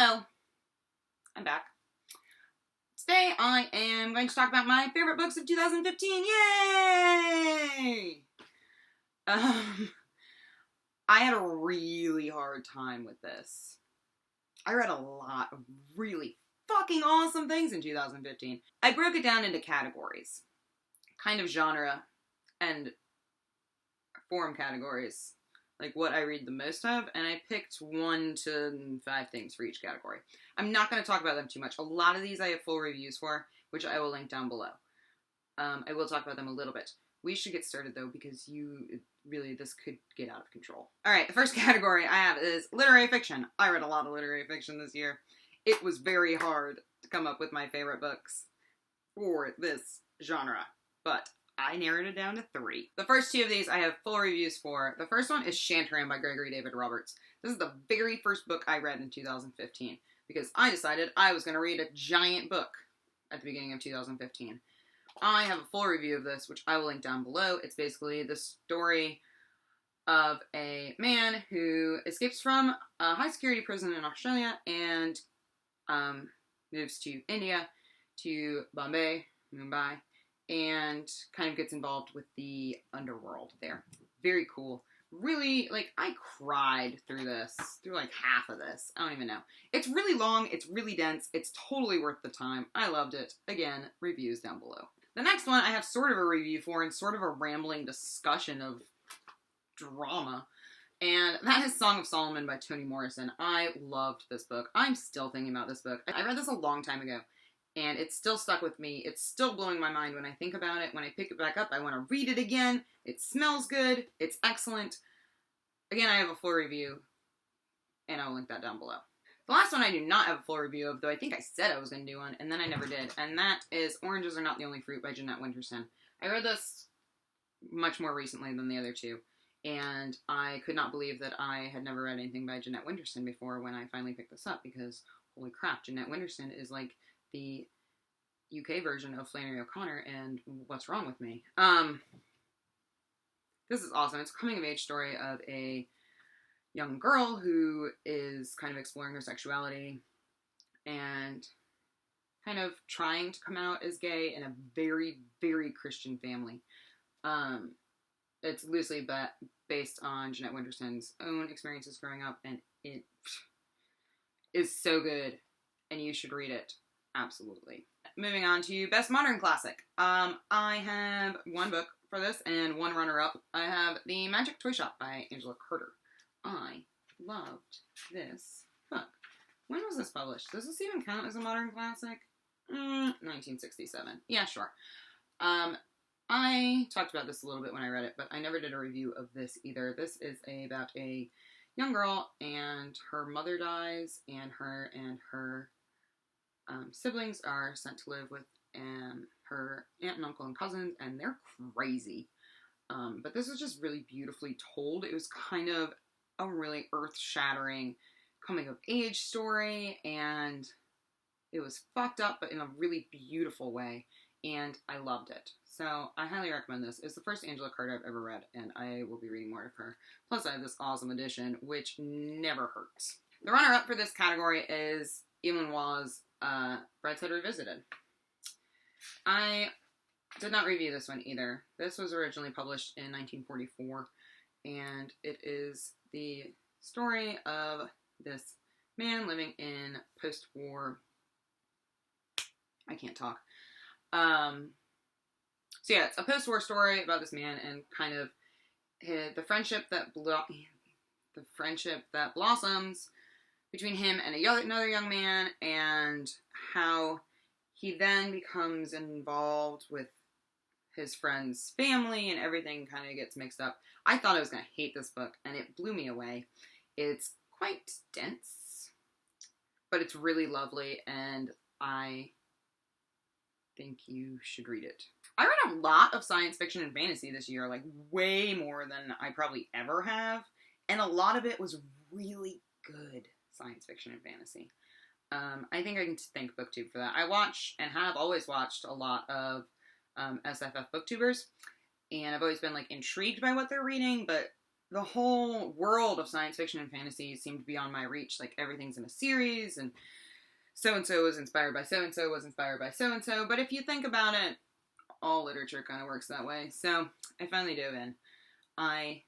Hello, I'm back. Today I am going to talk about my favorite books of 2015. Yay! I had a really hard time with this. I read a lot of really fucking awesome things in 2015. I broke it down into categories. Kind of genre and form categories. Like what I read the most of, and I picked 1 to 5 things for each category. I'm not going to talk about them too much. A lot of these I have full reviews for, which I will link down below. I will talk about them a little bit. We should get started though, because this could get out of control. Alright, the first category I have is literary fiction. I read a lot of literary fiction this year. It was very hard to come up with my favorite books for this genre, but I narrowed it down to 3. The first 2 of these I have full reviews for. The first one is Shantaram by Gregory David Roberts. This is the very first book I read in 2015 because I decided I was going to read a giant book at the beginning of 2015. I have a full review of this, which I will link down below. It's basically the story of a man who escapes from a high-security prison in Australia and moves to India, to Mumbai, and kind of gets involved with the underworld there. Very cool. Really, I cried through like half of this. I don't even know. It's really long, it's really dense, it's totally worth the time. I loved it. Again, reviews down below. The next one I have sort of a review for and sort of a rambling discussion of drama, and that is Song of Solomon by Toni Morrison. I loved this book. I'm still thinking about this book. I read this a long time ago, and it's still stuck with me. It's still blowing my mind when I think about it. When I pick it back up, I want to read it again. It smells good. It's excellent. Again, I have a full review, and I'll link that down below. The last one I do not have a full review of, though I think I said I was going to do one, and then I never did, and that is Oranges Are Not the Only Fruit by Jeanette Winterson. I read this much more recently than the other 2, and I could not believe that I had never read anything by Jeanette Winterson before when I finally picked this up, because holy crap, Jeanette Winterson is like the UK version of Flannery O'Connor, and what's wrong with me? This is awesome. It's a coming-of-age story of a young girl who is kind of exploring her sexuality and kind of trying to come out as gay in a very, very Christian family. It's loosely based on Jeanette Winterson's own experiences growing up, and it is so good, and you should read it. Absolutely. Moving on to Best Modern Classic. I have 1 book for this and 1 runner-up. I have The Magic Toy Shop by Angela Carter. I loved this book. When was this published? Does this even count as a modern classic? 1967. Yeah, sure. I talked about this a little bit when I read it, but I never did a review of this either. This is about a young girl, and her mother dies, and her siblings are sent to live with her aunt and uncle and cousins, and they're crazy. But this was just really beautifully told. It was kind of a really earth-shattering coming-of-age story, and it was fucked up, but in a really beautiful way, and I loved it. So I highly recommend this. It's the first Angela Carter I've ever read, and I will be reading more of her. Plus, I have this awesome edition, which never hurts. The runner-up for this category is Evelyn Waugh's Brideshead Revisited. I did not review this one either. This was originally published in 1944, and it is the story of this man living in post-war... I can't talk. So yeah, it's a post-war story about this man and kind of the friendship that blossoms between him and another young man, and how he then becomes involved with his friend's family, and everything kind of gets mixed up. I thought I was going to hate this book, and it blew me away. It's quite dense, but it's really lovely, and I think you should read it. I read a lot of science fiction and fantasy this year, like way more than I probably ever have, and a lot of it was really good science fiction and fantasy. I think I can thank BookTube for that. I watch and have always watched a lot of SFF booktubers, and I've always been intrigued by what they're reading, but the whole world of science fiction and fantasy seemed beyond my reach. Like, everything's in a series, and so-and-so was inspired by so-and-so was inspired by so-and-so. But if you think about it, all literature kind of works that way. So I finally dove in. I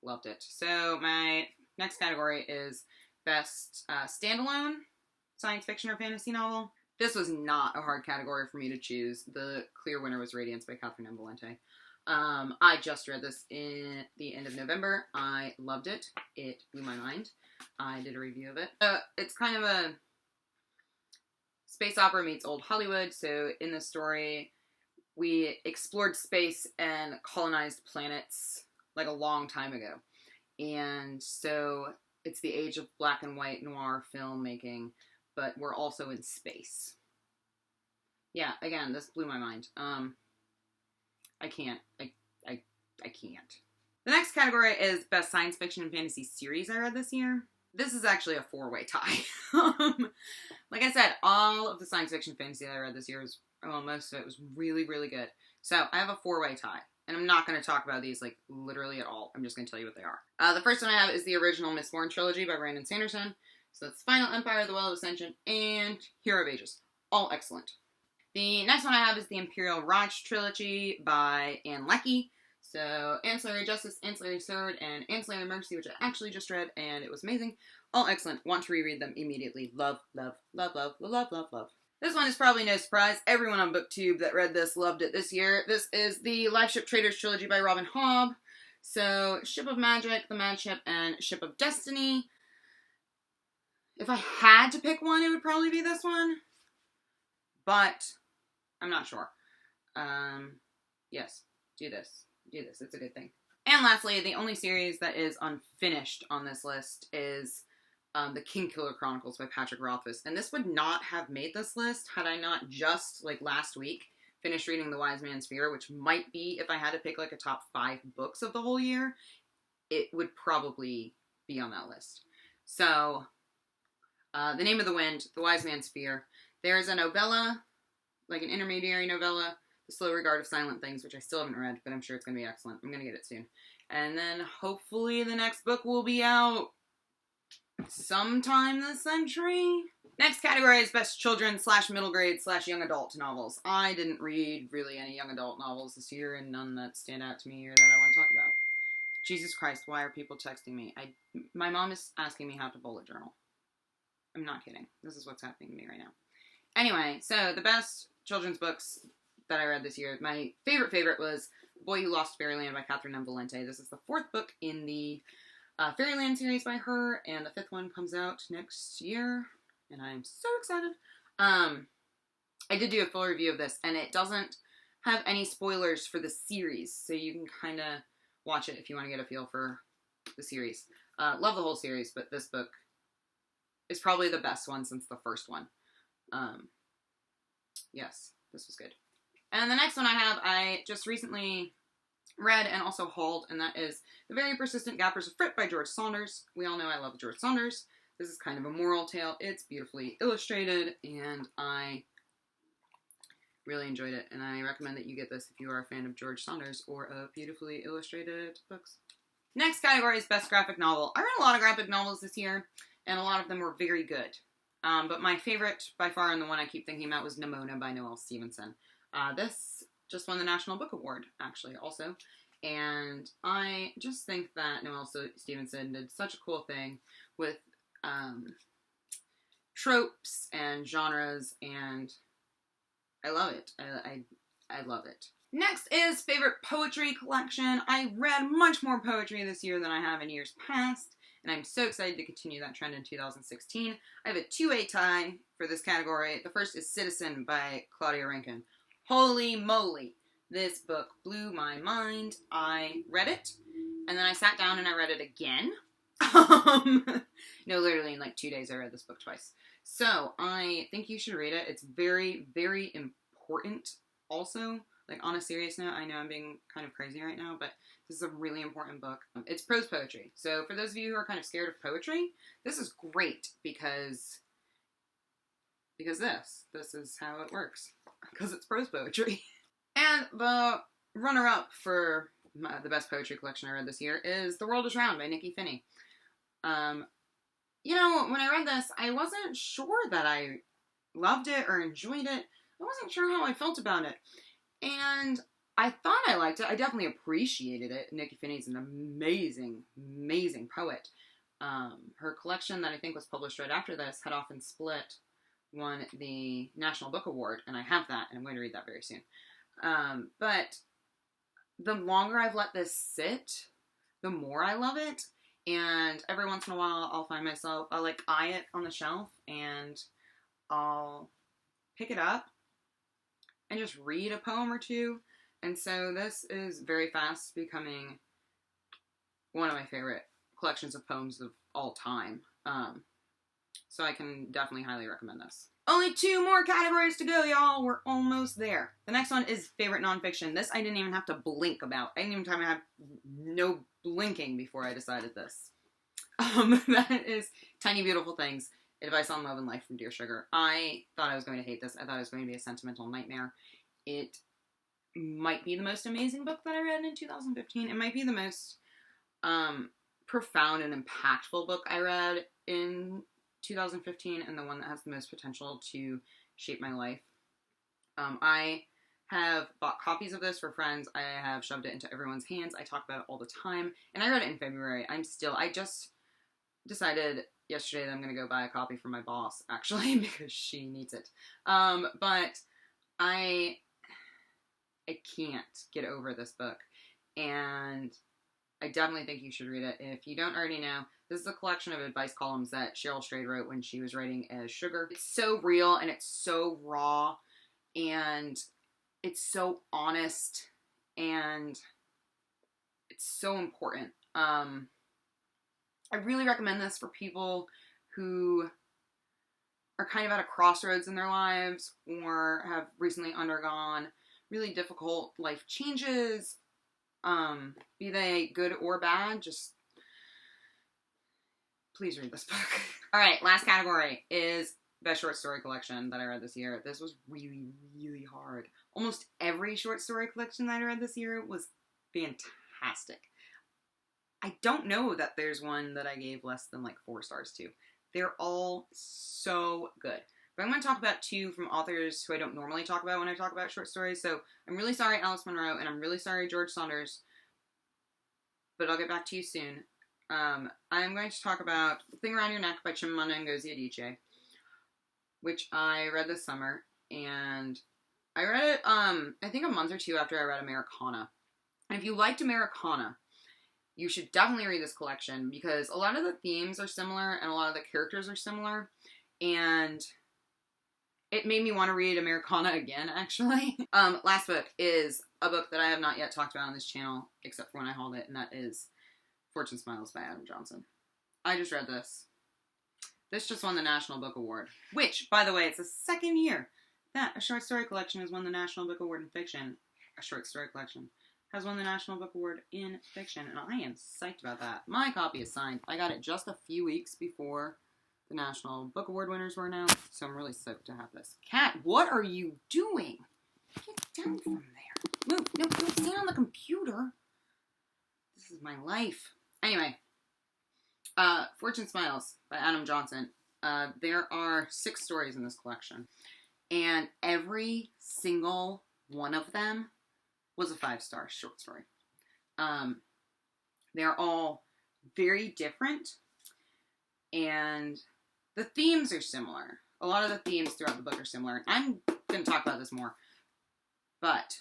loved it. So my next category is best standalone science fiction or fantasy novel. This was not a hard category for me to choose. The clear winner was Radiance by Catherynne M. Valente. I just read this in the end of November. I loved it. It blew my mind. I did a review of it. It's kind of a space opera meets old Hollywood. So in this story, we explored space and colonized planets like a long time ago. And so it's the age of black and white noir filmmaking, but we're also in space. Yeah, again, this blew my mind. I can't. I can't. The next category is best science fiction and fantasy series I read this year. This is actually a 4-way tie. Like I said, all of the science fiction fantasy that I read this year was, well, most of it was really, really good. So I have a 4-way tie. And I'm not going to talk about these, like, literally at all. I'm just going to tell you what they are. The first one I have is the original Mistborn trilogy by Brandon Sanderson. So that's Final Empire, The Well of Ascension, and Hero of Ages. All excellent. The next one I have is the Imperial Raj trilogy by Ann Leckie. So Ancillary Justice, Ancillary Sword, and Ancillary Mercy, which I actually just read, and it was amazing. All excellent. Want to reread them immediately. Love, love, love, love, love, love, love. This one is probably no surprise. Everyone on BookTube that read this loved it this year. This is the Life Ship Traders trilogy by Robin Hobb. So, Ship of Magic, The Mad Ship, and Ship of Destiny. If I had to pick one, it would probably be this one. But I'm not sure. Yes, do this. Do this. It's a good thing. And lastly, the only series that is unfinished on this list is the Kingkiller Chronicles by Patrick Rothfuss. And this would not have made this list had I not just, like, last week finished reading The Wise Man's Fear, which might be, if I had to pick, like, a top 5 books of the whole year, it would probably be on that list. So, The Name of the Wind, The Wise Man's Fear. There's a novella, like an intermediary novella, The Slow Regard of Silent Things, which I still haven't read, but I'm sure it's going to be excellent. I'm going to get it soon. And then, hopefully, the next book will be out sometime this century. Next category is best children / middle grade / young adult novels. I didn't read really any young adult novels this year, and none that stand out to me or that I want to talk about. Jesus Christ, why are people texting me? My mom is asking me how to bullet journal. I'm not kidding. This is what's happening to me right now. Anyway, so the best children's books that I read this year, my favorite was Boy Who Lost Fairyland by Catherynne M. Valente. This is the 4th book in the Fairyland series by her, and the 5th one comes out next year, and I'm so excited. I did do a full review of this, and it doesn't have any spoilers for the series, so you can kind of watch it if you want to get a feel for the series. Love the whole series, but this book is probably the best one since the first one. Yes, this was good. And the next one I just recently read and also hauled, and that is The Very Persistent Gappers of Fripp by George Saunders. We all know I love George Saunders. This is kind of a moral tale. It's beautifully illustrated, and I really enjoyed it, and I recommend that you get this if you are a fan of George Saunders or of beautifully illustrated books. Next category is Best Graphic Novel. I read a lot of graphic novels this year, and a lot of them were very good. But my favorite, by far, and the one I keep thinking about, was Nimona by Noelle Stevenson. This just won the National Book Award, actually, also. And I just think that Noelle Stevenson did such a cool thing with tropes and genres, and I love it. I love it. Next is favorite poetry collection. I read much more poetry this year than I have in years past, and I'm so excited to continue that trend in 2016. I have a 2-way tie for this category. The first is Citizen by Claudia Rankine. Holy moly, this book blew my mind. I read it, and then I sat down and I read it again. No, literally in like 2 days I read this book twice. So, I think you should read it. It's very, very important also. Like, on a serious note, I know I'm being kind of crazy right now, but this is a really important book. It's prose poetry. So, for those of you who are kind of scared of poetry, this is great because this is how it works. Because it's prose poetry. And the runner-up for the best poetry collection I read this year is The World Is Round by Nikki Finney. You know, when I read this, I wasn't sure that I loved it or enjoyed it. I wasn't sure how I felt about it. And I thought I liked it. I definitely appreciated it. Nikki Finney's an amazing, amazing poet. Her collection that I think was published right after this, Head Off and Split, won the National Book Award, and I have that, and I'm going to read that very soon. But the longer I've let this sit, the more I love it. And every once in a while, I'll find myself, I'll like eye it on the shelf, and I'll pick it up and just read a poem or two. And so this is very fast becoming one of my favorite collections of poems of all time. So I can definitely highly recommend this. Only 2 more categories to go, y'all. We're almost there. The next one is favorite nonfiction. This I didn't even have to blink about. I didn't even time I had no blinking before I decided this. That is Tiny Beautiful Things, Advice on Love and Life from Dear Sugar. I thought I was going to hate this. I thought it was going to be a sentimental nightmare. It might be the most amazing book that I read in 2015. It might be the most profound and impactful book I read in 2015, and the one that has the most potential to shape my life. I have bought copies of this for friends. I have shoved it into everyone's hands. I talk about it all the time, and I read it in February. I just decided yesterday that I'm going to go buy a copy for my boss, actually, because she needs it. But I can't get over this book, and I definitely think you should read it. If you don't already know, this is a collection of advice columns that Cheryl Strayed wrote when she was writing as Sugar. It's so real, and it's so raw, and it's so honest, and it's so important. I really recommend this for people who are kind of at a crossroads in their lives or have recently undergone really difficult life changes, be they good or bad. Just please read this book. All right, last category is best short story collection that I read this year. This was really, really hard. Almost every short story collection that I read this year was fantastic. I don't know that there's one that I gave less than like 4 stars to. They're all so good. But I'm going to talk about 2 from authors who I don't normally talk about when I talk about short stories. So I'm really sorry, Alice Munro, and I'm really sorry, George Saunders. But I'll get back to you soon. I'm going to talk about The Thing Around Your Neck by Chimamanda Ngozi Adichie, which I read this summer. And I read it, I think a month or 2 after I read Americana. And if you liked Americana, you should definitely read this collection because a lot of the themes are similar and a lot of the characters are similar. And it made me want to read Americana again, actually. Last book is a book that I have not yet talked about on this channel, except for when I hauled it, and that is Fortune Smiles by Adam Johnson. I just read this. This just won the National Book Award, which, by the way, it's the second year that a short story collection has won the National Book Award in fiction. A short story collection has won the National Book Award in fiction, and I am psyched about that. My copy is signed. I got it just a few weeks before the National Book Award winners were announced, so I'm really stoked to have this. Kat, what are you doing? Get down from there. Move. No, don't stay on the computer. This is my life. Anyway, Fortune Smiles by Adam Johnson. There are 6 stories in this collection, and every single one of them was a 5-star short story. They're all very different, and the themes are similar. A lot of the themes throughout the book are similar. I'm going to talk about this more, but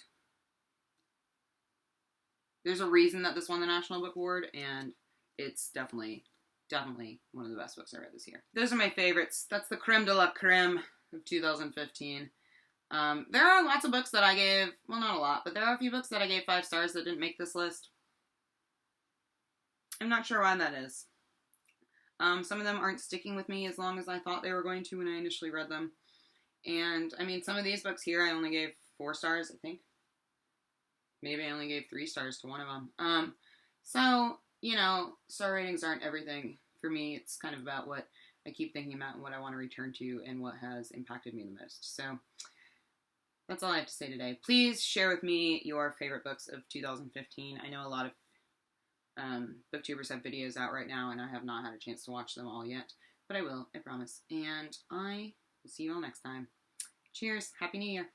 there's a reason that this won the National Book Award, and it's definitely one of the best books I read this year. Those are my favorites. That's the creme de la creme of 2015. There are lots of books that I gave, well, not a lot, but there are a few books that I gave 5 stars that didn't make this list. I'm not sure why that is. Some of them aren't sticking with me as long as I thought they were going to when I initially read them. And, I mean, some of these books here I only gave 4 stars, I think. Maybe I only gave 3 stars to one of them. So, you know, star ratings aren't everything. For me, it's kind of about what I keep thinking about and what I want to return to and what has impacted me the most. So, that's all I have to say today. Please share with me your favorite books of 2015. I know a lot of booktubers have videos out right now, and I have not had a chance to watch them all yet. But I will, I promise. And I will see you all next time. Cheers. Happy New Year.